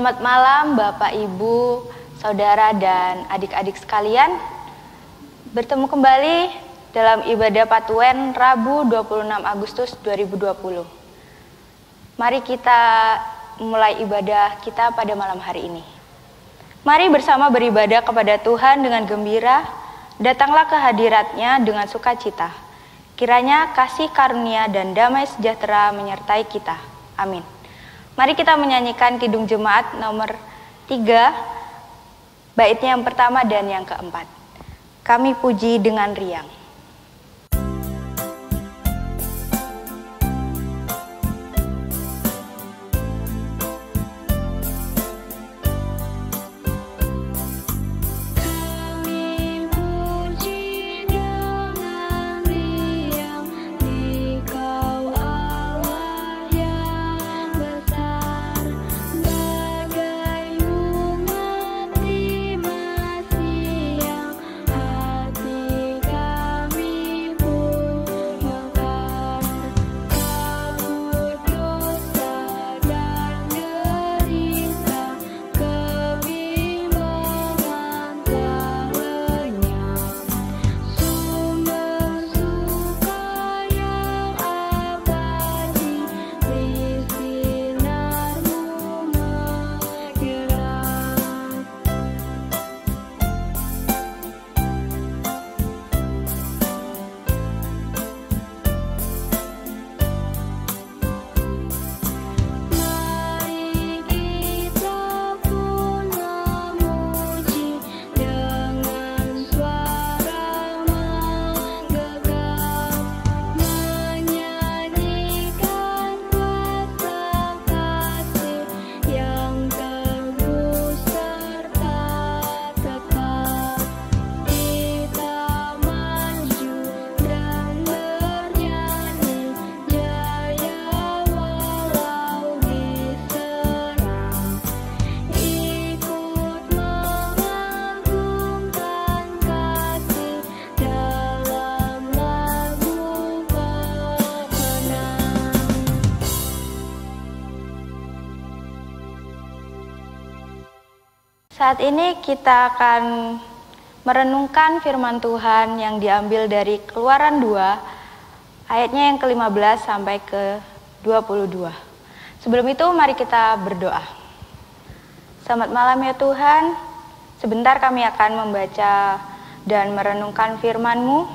Selamat malam Bapak, Ibu, Saudara, dan adik-adik sekalian. Bertemu kembali dalam ibadah Patuen Rabu 26 Agustus 2020. Mari kita mulai ibadah kita pada malam hari ini. Mari bersama beribadah kepada Tuhan dengan gembira. Datanglah ke hadirat-Nya dengan sukacita. Kiranya kasih karunia dan damai sejahtera menyertai kita. Amin. Mari kita menyanyikan Kidung Jemaat nomor 3, baitnya yang pertama dan yang keempat. Kami puji dengan riang. Saat ini kita akan merenungkan firman Tuhan yang diambil dari Keluaran 2, ayatnya yang ke-15 sampai ke-22. Sebelum itu mari kita berdoa. Selamat malam ya Tuhan, sebentar kami akan membaca dan merenungkan firman-Mu.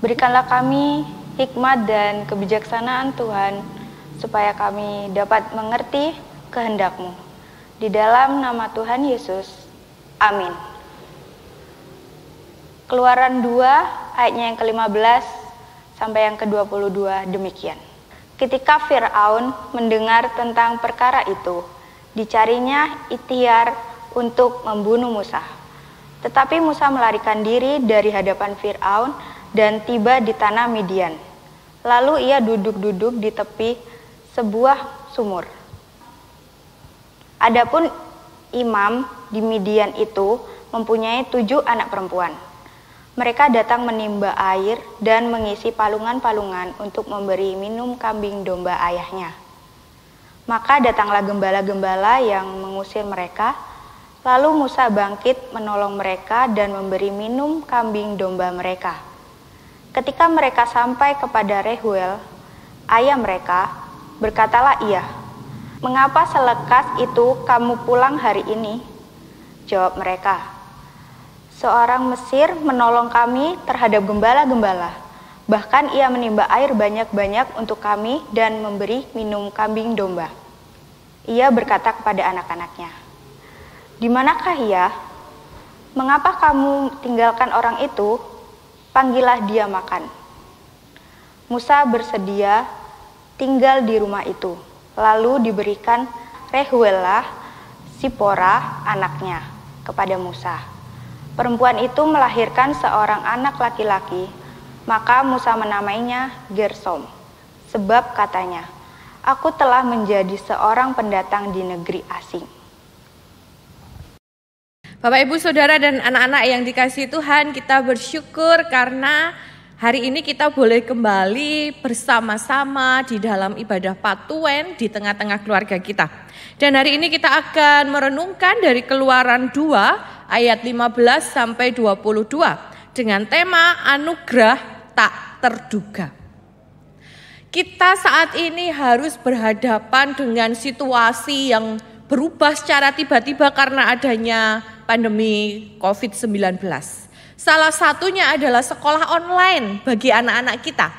Berikanlah kami hikmat dan kebijaksanaan Tuhan, supaya kami dapat mengerti kehendak-Mu. Di dalam nama Tuhan Yesus, amin. Keluaran 2 ayatnya yang ke-15 sampai yang ke-22 demikian. Ketika Fir'aun mendengar tentang perkara itu, dicarinya ikhtiar untuk membunuh Musa. Tetapi Musa melarikan diri dari hadapan Fir'aun dan tiba di tanah Midian. Lalu ia duduk-duduk di tepi sebuah sumur. Adapun imam di Midian itu mempunyai 7 anak perempuan. Mereka datang menimba air dan mengisi palungan-palungan untuk memberi minum kambing domba ayahnya. Maka datanglah gembala-gembala yang mengusir mereka. Lalu Musa bangkit menolong mereka dan memberi minum kambing domba mereka. Ketika mereka sampai kepada Rehuel, ayah mereka, berkatalah ia, "Mengapa selekas itu kamu pulang hari ini?" Jawab mereka, "Seorang Mesir menolong kami terhadap gembala-gembala. Bahkan ia menimba air banyak-banyak untuk kami dan memberi minum kambing domba." Ia berkata kepada anak-anaknya, "Di manakah ia? Mengapa kamu tinggalkan orang itu? Panggillah dia makan." Musa bersedia tinggal di rumah itu. Lalu diberikan Rehuelah, Sipora, anaknya, kepada Musa. Perempuan itu melahirkan seorang anak laki-laki, maka Musa menamainya Gersom. Sebab katanya, "Aku telah menjadi seorang pendatang di negeri asing." Bapak, Ibu, Saudara, dan anak-anak yang dikasihi Tuhan, kita bersyukur karena Hari ini kita boleh kembali bersama-sama di dalam ibadah Patuen di tengah-tengah keluarga kita. Dan hari ini kita akan merenungkan dari Keluaran 2 ayat 15 sampai 22 dengan tema anugerah tak terduga. Kita saat ini harus berhadapan dengan situasi yang berubah secara tiba-tiba karena adanya pandemi COVID-19. Salah satunya adalah sekolah online bagi anak-anak kita.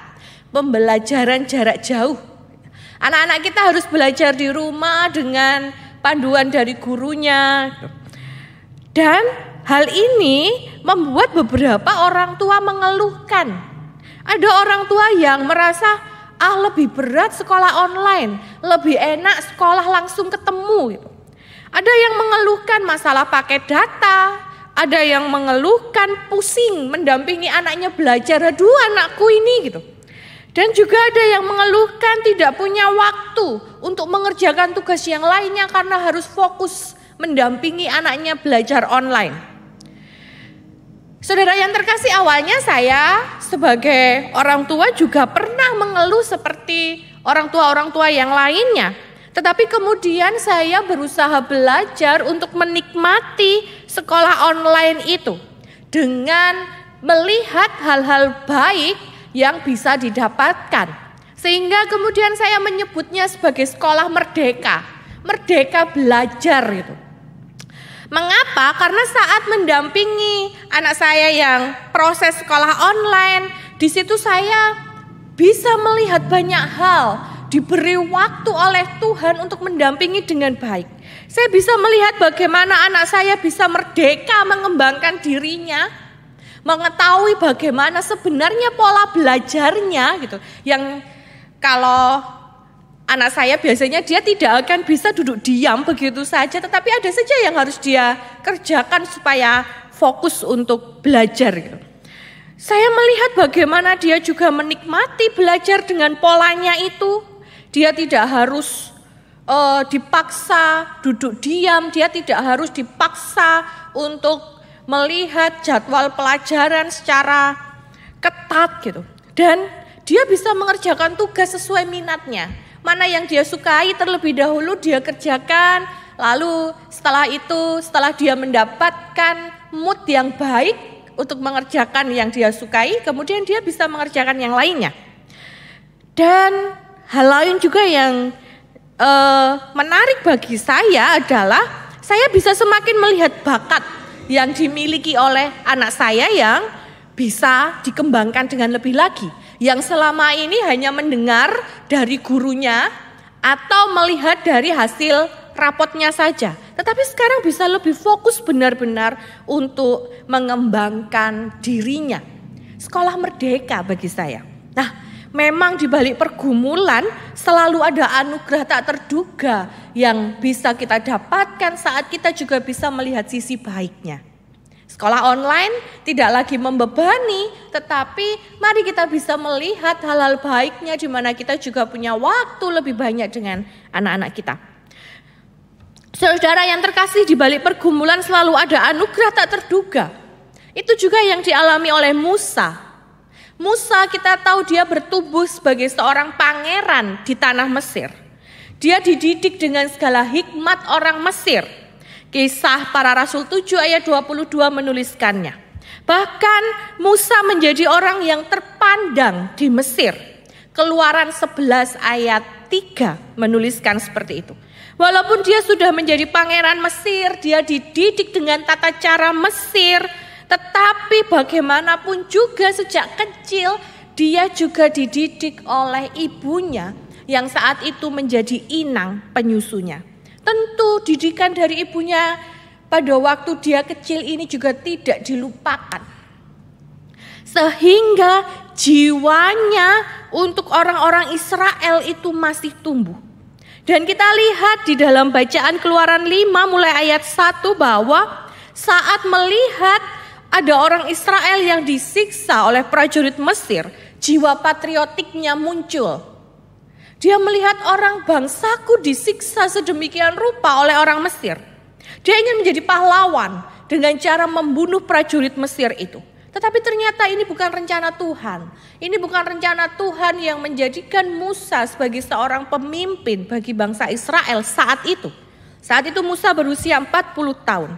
Pembelajaran jarak jauh. Anak-anak kita harus belajar di rumah dengan panduan dari gurunya. Dan hal ini membuat beberapa orang tua mengeluhkan. Ada orang tua yang merasa, lebih berat sekolah online, lebih enak sekolah langsung ketemu. Ada yang mengeluhkan masalah pakai data. Ada yang mengeluhkan pusing mendampingi anaknya belajar, aduh anakku ini gitu. Dan juga ada yang mengeluhkan tidak punya waktu untuk mengerjakan tugas yang lainnya karena harus fokus mendampingi anaknya belajar online. Saudara yang terkasih, awalnya saya sebagai orang tua juga pernah mengeluh seperti orang tua yang lainnya. Tetapi kemudian saya berusaha belajar untuk menikmati sekolah online itu dengan melihat hal-hal baik yang bisa didapatkan. Sehingga kemudian saya menyebutnya sebagai sekolah merdeka, merdeka belajar itu. Mengapa? Karena saat mendampingi anak saya yang proses sekolah online, di situ saya bisa melihat banyak hal. Diberi waktu oleh Tuhan untuk mendampingi dengan baik. Saya bisa melihat bagaimana anak saya bisa merdeka mengembangkan dirinya, mengetahui bagaimana sebenarnya pola belajarnya gitu. Yang kalau anak saya biasanya dia tidak akan bisa duduk diam begitu saja, tetapi ada saja yang harus dia kerjakan supaya fokus untuk belajar gitu. Saya melihat bagaimana dia juga menikmati belajar dengan polanya itu. Dia tidak harus dipaksa duduk diam, dia tidak harus dipaksa untuk melihat jadwal pelajaran secara ketat gitu. Dan dia bisa mengerjakan tugas sesuai minatnya. Mana yang dia sukai terlebih dahulu dia kerjakan, lalu setelah dia mendapatkan mood yang baik untuk mengerjakan yang dia sukai, kemudian dia bisa mengerjakan yang lainnya. Dan hal lain juga yang menarik bagi saya adalah saya bisa semakin melihat bakat yang dimiliki oleh anak saya yang bisa dikembangkan dengan lebih lagi. Yang selama ini hanya mendengar dari gurunya atau melihat dari hasil rapotnya saja. Tetapi sekarang bisa lebih fokus benar-benar untuk mengembangkan dirinya. Sekolah merdeka bagi saya. Nah, memang di balik pergumulan selalu ada anugerah tak terduga yang bisa kita dapatkan saat kita juga bisa melihat sisi baiknya. Sekolah online tidak lagi membebani, tetapi mari kita bisa melihat hal-hal baiknya di mana kita juga punya waktu lebih banyak dengan anak-anak kita. Saudara yang terkasih, di balik pergumulan selalu ada anugerah tak terduga. Itu juga yang dialami oleh Musa. Musa kita tahu dia bertumbuh sebagai seorang pangeran di tanah Mesir. Dia dididik dengan segala hikmat orang Mesir. Kisah Para Rasul 7 ayat 22 menuliskannya. Bahkan Musa menjadi orang yang terpandang di Mesir. Keluaran 11 ayat 3 menuliskan seperti itu. Walaupun dia sudah menjadi pangeran Mesir, dia dididik dengan tata cara Mesir, tetapi bagaimanapun juga sejak kecil dia juga dididik oleh ibunya yang saat itu menjadi inang penyusunya. Tentu didikan dari ibunya pada waktu dia kecil ini juga tidak dilupakan. Sehingga jiwanya untuk orang-orang Israel itu masih tumbuh. Dan kita lihat di dalam bacaan Keluaran 5 mulai ayat 1 bahwa saat melihat ada orang Israel yang disiksa oleh prajurit Mesir, jiwa patriotiknya muncul. Dia melihat orang bangsaku disiksa sedemikian rupa oleh orang Mesir. Dia ingin menjadi pahlawan dengan cara membunuh prajurit Mesir itu. Tetapi ternyata ini bukan rencana Tuhan. Ini bukan rencana Tuhan yang menjadikan Musa sebagai seorang pemimpin bagi bangsa Israel saat itu. Saat itu Musa berusia 40 tahun.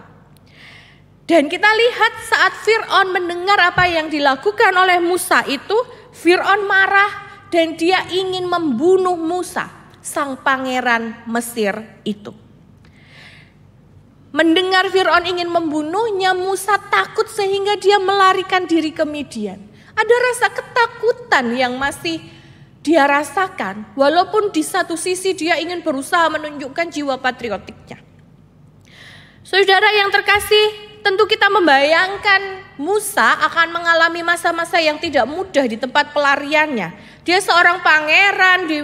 Dan kita lihat saat Fir'aun mendengar apa yang dilakukan oleh Musa itu, Fir'aun marah dan dia ingin membunuh Musa, sang pangeran Mesir itu. Mendengar Fir'aun ingin membunuhnya, Musa takut sehingga dia melarikan diri ke Midian. Ada rasa ketakutan yang masih dia rasakan, walaupun di satu sisi dia ingin berusaha menunjukkan jiwa patriotiknya. Saudara yang terkasih, tentu kita membayangkan Musa akan mengalami masa-masa yang tidak mudah di tempat pelariannya. Dia seorang pangeran di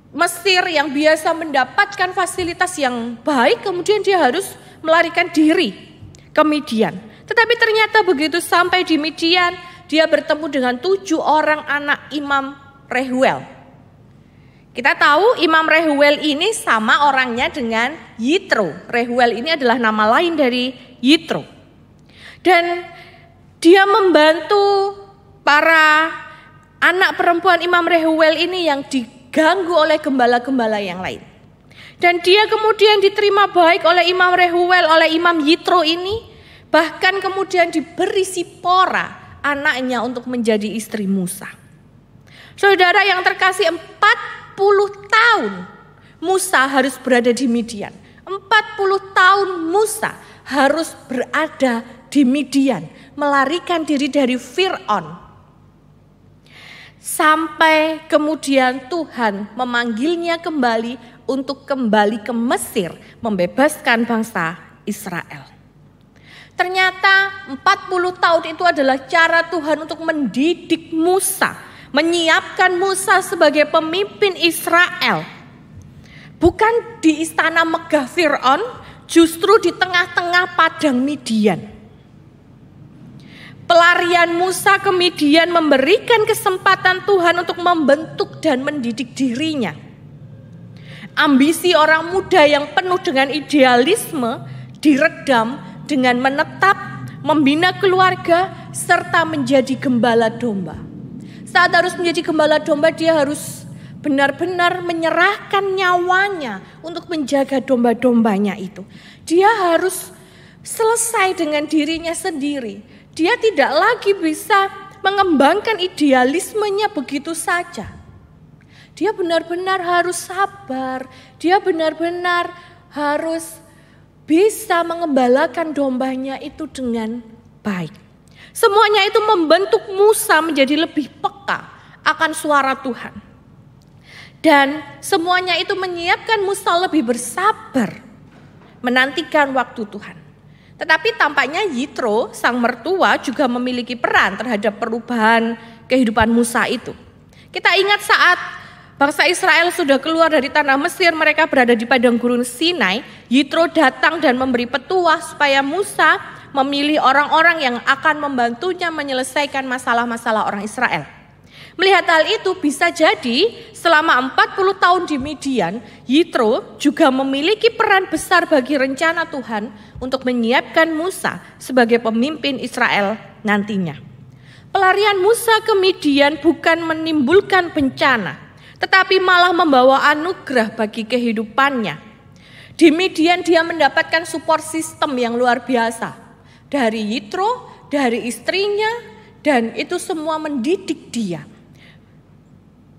Mesir yang biasa mendapatkan fasilitas yang baik, kemudian dia harus melarikan diri ke Midian. Tetapi ternyata begitu sampai di Midian, dia bertemu dengan 7 orang anak Imam Rehuel. Kita tahu Imam Rehuel ini sama orangnya dengan Yitro. Rehuel ini adalah nama lain dari Yitro. Dan dia membantu para anak perempuan Imam Rehuel ini yang diganggu oleh gembala-gembala yang lain. Dan dia kemudian diterima baik oleh Imam Rehuel, oleh Imam Yitro ini. Bahkan kemudian diberi Sipora anaknya untuk menjadi istri Musa. Saudara yang terkasih, 40 tahun Musa harus berada di Midian. 40 tahun Musa harus berada di Midian, melarikan diri dari Fir'aun. Sampai kemudian Tuhan memanggilnya kembali untuk kembali ke Mesir, membebaskan bangsa Israel. Ternyata 40 tahun itu adalah cara Tuhan untuk mendidik Musa, menyiapkan Musa sebagai pemimpin Israel. Bukan di istana megah Fir'aun, justru di tengah-tengah padang Midian. Pelarian Musa ke Midian memberikan kesempatan Tuhan untuk membentuk dan mendidik dirinya. Ambisi orang muda yang penuh dengan idealisme diredam dengan menetap, membina keluarga, serta menjadi gembala domba. Saat harus menjadi gembala domba, dia harus benar-benar menyerahkan nyawanya untuk menjaga domba-dombanya itu. Dia harus selesai dengan dirinya sendiri. Dia tidak lagi bisa mengembangkan idealismenya begitu saja. Dia benar-benar harus sabar. Dia benar-benar harus bisa mengembalakan dombanya itu dengan baik. Semuanya itu membentuk Musa menjadi lebih peka akan suara Tuhan. Dan semuanya itu menyiapkan Musa lebih bersabar menantikan waktu Tuhan. Tetapi tampaknya Yitro, sang mertua, juga memiliki peran terhadap perubahan kehidupan Musa itu. Kita ingat saat bangsa Israel sudah keluar dari tanah Mesir, mereka berada di padang gurun Sinai. Yitro datang dan memberi petuah supaya Musa memilih orang-orang yang akan membantunya menyelesaikan masalah-masalah orang Israel. Melihat hal itu, bisa jadi selama 40 tahun di Midian, Yitro juga memiliki peran besar bagi rencana Tuhan untuk menyiapkan Musa sebagai pemimpin Israel nantinya. Pelarian Musa ke Midian bukan menimbulkan bencana, tetapi malah membawa anugerah bagi kehidupannya. Di Midian dia mendapatkan support system yang luar biasa dari Yitro, dari istrinya, dan itu semua mendidik dia.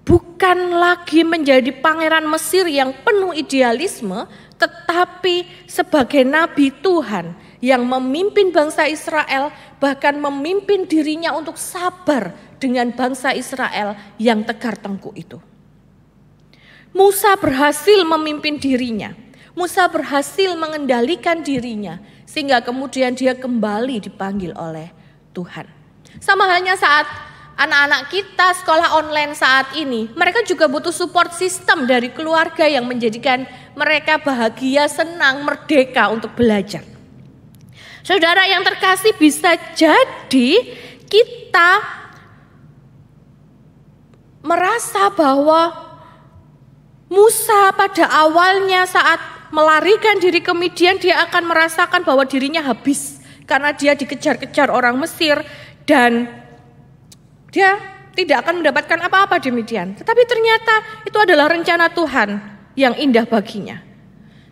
Bukan lagi menjadi pangeran Mesir yang penuh idealisme, tetapi sebagai nabi Tuhan yang memimpin bangsa Israel, bahkan memimpin dirinya untuk sabar dengan bangsa Israel yang tegar tengkuk itu. Musa berhasil memimpin dirinya, Musa berhasil mengendalikan dirinya, sehingga kemudian dia kembali dipanggil oleh Tuhan. Sama halnya saat anak-anak kita sekolah online saat ini, mereka juga butuh support system dari keluarga yang menjadikan mereka bahagia, senang, merdeka untuk belajar. Saudara yang terkasih, bisa jadi kita merasa bahwa Musa pada awalnya saat melarikan diri ke Midian, dia akan merasakan bahwa dirinya habis karena dia dikejar-kejar orang Mesir. dan dia tidak akan mendapatkan apa-apa di Midian. Tetapi ternyata itu adalah rencana Tuhan yang indah baginya.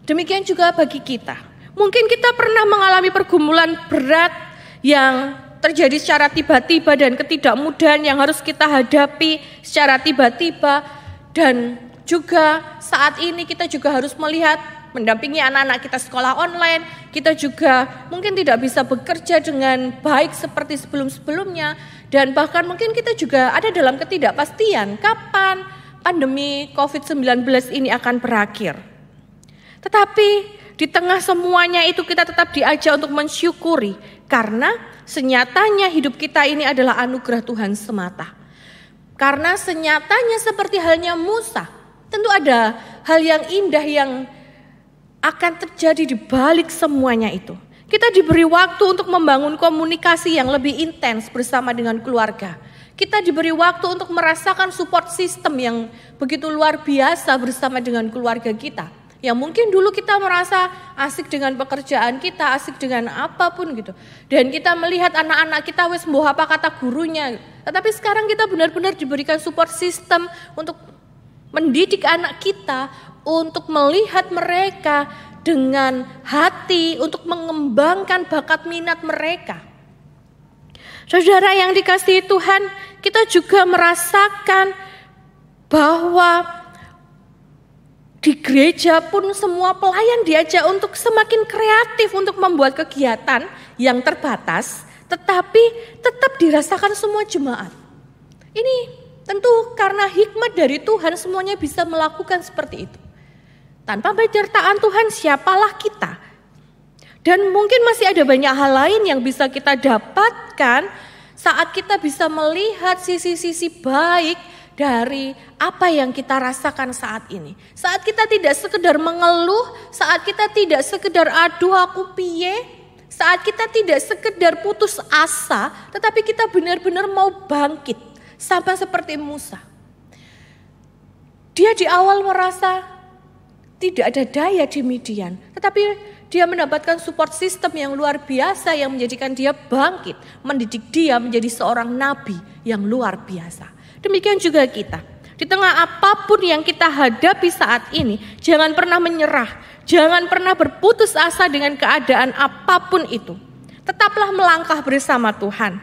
Demikian juga bagi kita. Mungkin kita pernah mengalami pergumulan berat yang terjadi secara tiba-tiba dan ketidakmudahan yang harus kita hadapi secara tiba-tiba. Dan juga saat ini kita juga harus melihat mendampingi anak-anak kita sekolah online. Kita juga mungkin tidak bisa bekerja dengan baik seperti sebelum-sebelumnya. Dan bahkan mungkin kita juga ada dalam ketidakpastian kapan pandemi COVID-19 ini akan berakhir. Tetapi di tengah semuanya itu kita tetap diajak untuk mensyukuri karena senyatanya hidup kita ini adalah anugerah Tuhan semata. Karena senyatanya seperti halnya Musa, tentu ada hal yang indah yang akan terjadi di balik semuanya itu. Kita diberi waktu untuk membangun komunikasi yang lebih intens bersama dengan keluarga. Kita diberi waktu untuk merasakan support system yang begitu luar biasa bersama dengan keluarga kita. Yang mungkin dulu kita merasa asik dengan pekerjaan kita, asik dengan apapun gitu. Dan kita melihat anak-anak kita wes mbuh apa kata gurunya. Tetapi sekarang kita benar-benar diberikan support system untuk mendidik anak kita, untuk melihat mereka dengan hati, untuk mengembangkan bakat minat mereka. Saudara yang dikasihi Tuhan, kita juga merasakan bahwa di gereja pun semua pelayan diajak untuk semakin kreatif untuk membuat kegiatan yang terbatas, tetapi tetap dirasakan semua jemaat. Ini tentu karena hikmat dari Tuhan semuanya bisa melakukan seperti itu. Tanpa penyertaan Tuhan siapalah kita? Dan mungkin masih ada banyak hal lain yang bisa kita dapatkan saat kita bisa melihat sisi-sisi baik dari apa yang kita rasakan saat ini. Saat kita tidak sekedar mengeluh, saat kita tidak sekedar aduh aku piye, saat kita tidak sekedar putus asa, tetapi kita benar-benar mau bangkit. Sama seperti Musa. Dia di awal merasa tidak ada daya di Midian, tetapi dia mendapatkan support system yang luar biasa yang menjadikan dia bangkit, mendidik dia menjadi seorang nabi yang luar biasa. Demikian juga kita. Di tengah apapun yang kita hadapi saat ini, jangan pernah menyerah, jangan pernah berputus asa dengan keadaan apapun itu. Tetaplah melangkah bersama Tuhan.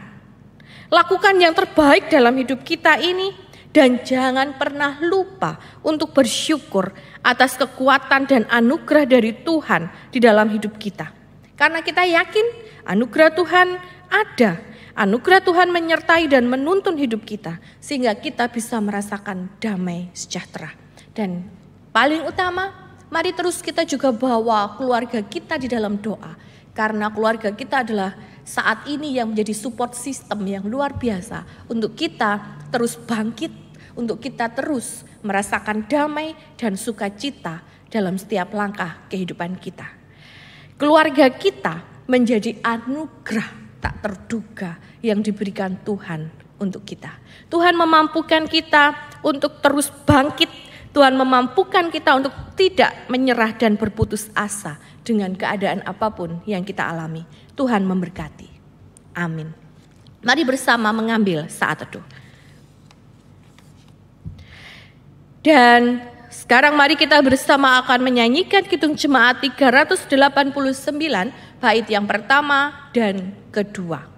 Lakukan yang terbaik dalam hidup kita ini dan jangan pernah lupa untuk bersyukur atas kekuatan dan anugerah dari Tuhan di dalam hidup kita. Karena kita yakin anugerah Tuhan ada. Anugerah Tuhan menyertai dan menuntun hidup kita sehingga kita bisa merasakan damai sejahtera. Dan paling utama, mari terus kita juga bawa keluarga kita di dalam doa. Karena keluarga kita adalah saat ini yang menjadi support system yang luar biasa untuk kita terus bangkit, untuk kita terus merasakan damai dan sukacita dalam setiap langkah kehidupan kita. Keluarga kita menjadi anugerah tak terduga yang diberikan Tuhan untuk kita. Tuhan memampukan kita untuk terus bangkit. Tuhan memampukan kita untuk tidak menyerah dan berputus asa dengan keadaan apapun yang kita alami. Tuhan memberkati. Amin. Mari bersama mengambil saat teduh. Dan sekarang mari kita bersama akan menyanyikan Kidung Jemaat 389 bait yang pertama dan kedua.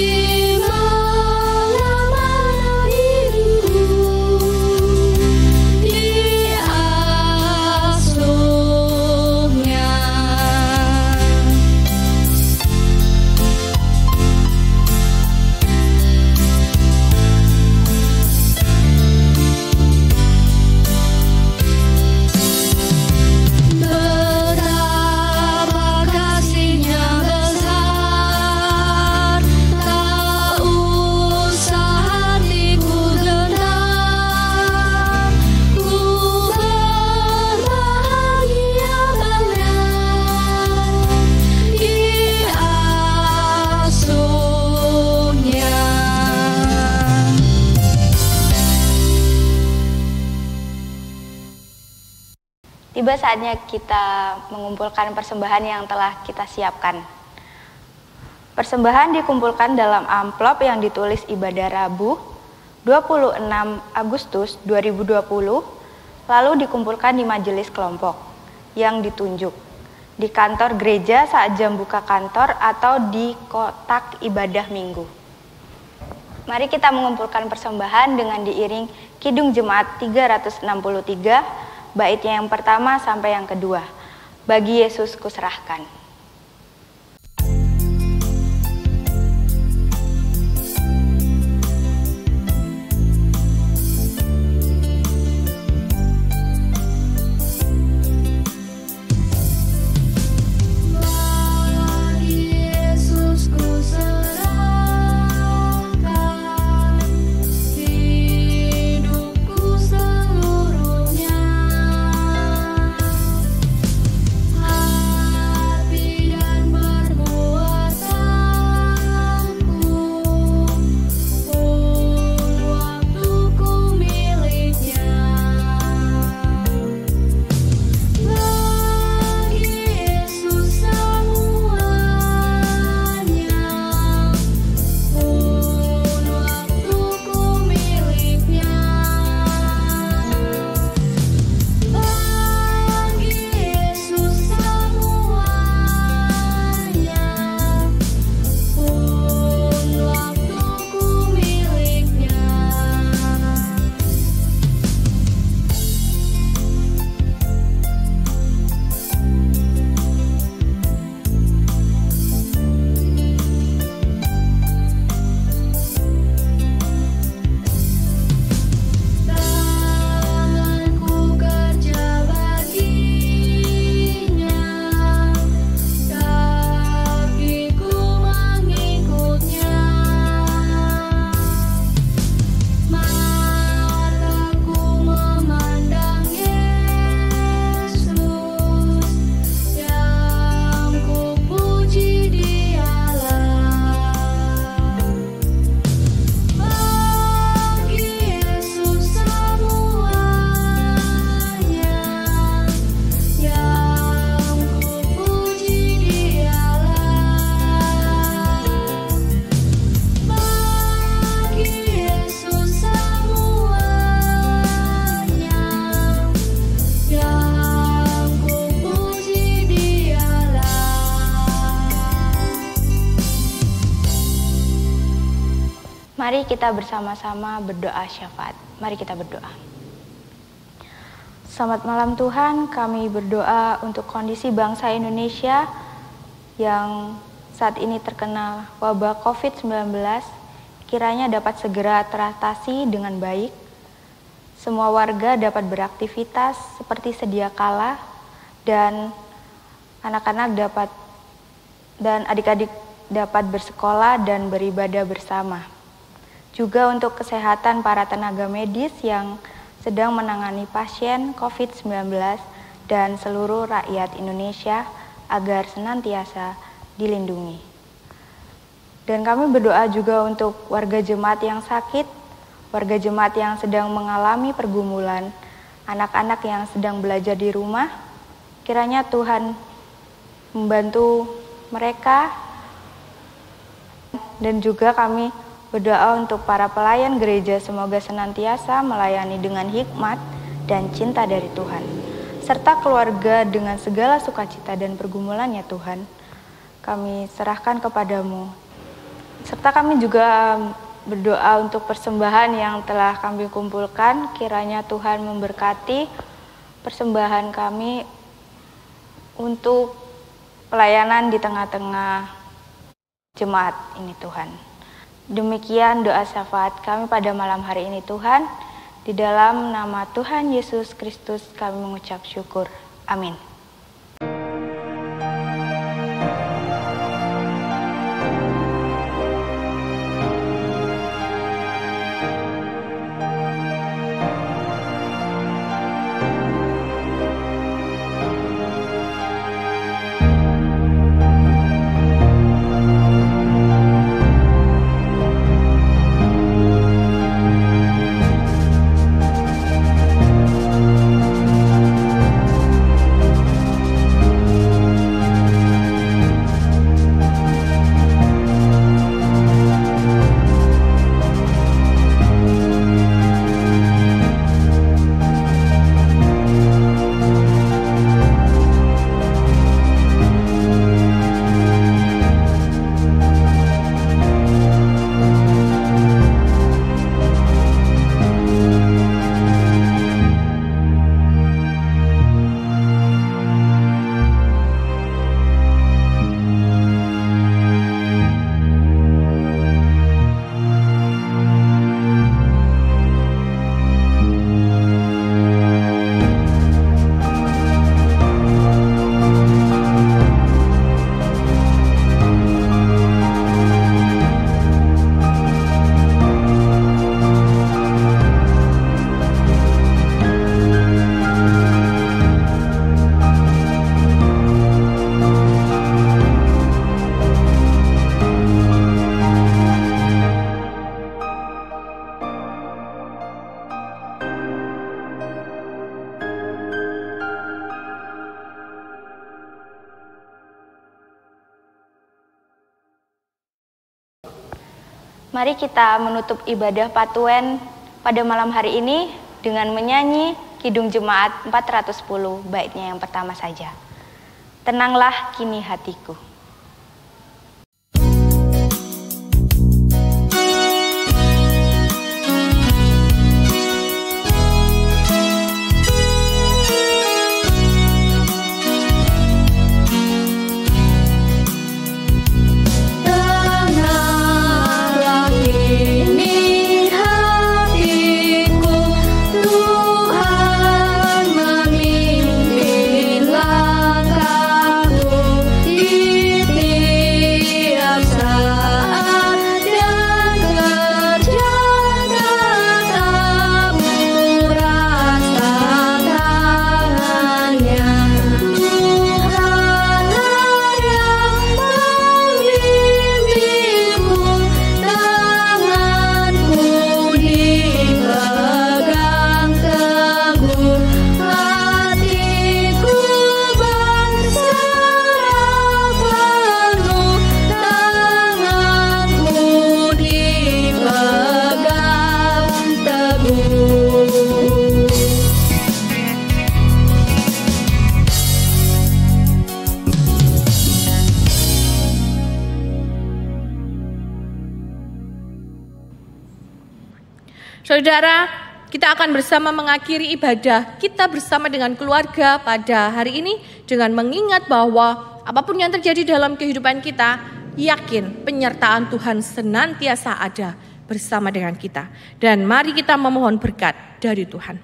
Di mana-mana Tiba saatnya kita mengumpulkan persembahan yang telah kita siapkan. Persembahan dikumpulkan dalam amplop yang ditulis ibadah Rabu 26 Agustus 2020, lalu dikumpulkan di majelis kelompok yang ditunjuk, di kantor gereja saat jam buka kantor atau di kotak ibadah minggu. Mari kita mengumpulkan persembahan dengan diiring Kidung Jemaat 363, baitnya yang pertama sampai yang kedua. Bagi Yesus kuserahkan. Mari kita bersama-sama berdoa syafaat. Mari kita berdoa. Selamat malam Tuhan, kami berdoa untuk kondisi bangsa Indonesia yang saat ini terkena wabah COVID-19, kiranya dapat segera teratasi dengan baik. Semua warga dapat beraktivitas seperti sedia kala, dan anak-anak dan adik-adik dapat bersekolah dan beribadah bersama. Juga untuk kesehatan para tenaga medis yang sedang menangani pasien COVID-19 dan seluruh rakyat Indonesia agar senantiasa dilindungi. Dan kami berdoa juga untuk warga jemaat yang sakit, warga jemaat yang sedang mengalami pergumulan, anak-anak yang sedang belajar di rumah. Kiranya Tuhan membantu mereka, dan juga kami berdoa untuk para pelayan gereja, semoga senantiasa melayani dengan hikmat dan cinta dari Tuhan, serta keluarga dengan segala sukacita dan pergumulannya Tuhan. Kami serahkan kepadamu, serta kami juga berdoa untuk persembahan yang telah kami kumpulkan. Kiranya Tuhan memberkati persembahan kami untuk pelayanan di tengah-tengah jemaat ini Tuhan. Demikian doa syafaat kami pada malam hari ini Tuhan. Di dalam nama Tuhan Yesus Kristus kami mengucap syukur. Amin. Mari kita menutup ibadah Patuen pada malam hari ini dengan menyanyi Kidung Jemaat 410 baitnya yang pertama saja. Tenanglah kini hatiku. Saudara, kita akan bersama mengakhiri ibadah kita bersama dengan keluarga pada hari ini dengan mengingat bahwa apapun yang terjadi dalam kehidupan kita, yakin penyertaan Tuhan senantiasa ada bersama dengan kita. Dan mari kita memohon berkat dari Tuhan.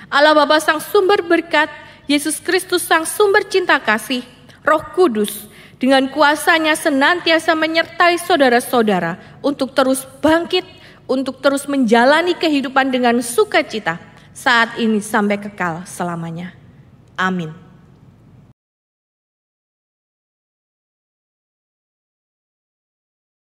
Allah Bapa Sang Sumber Berkat, Yesus Kristus Sang Sumber Cinta Kasih, Roh Kudus dengan kuasanya senantiasa menyertai saudara-saudara untuk terus bangkit, untuk terus menjalani kehidupan dengan sukacita saat ini sampai kekal selamanya. Amin.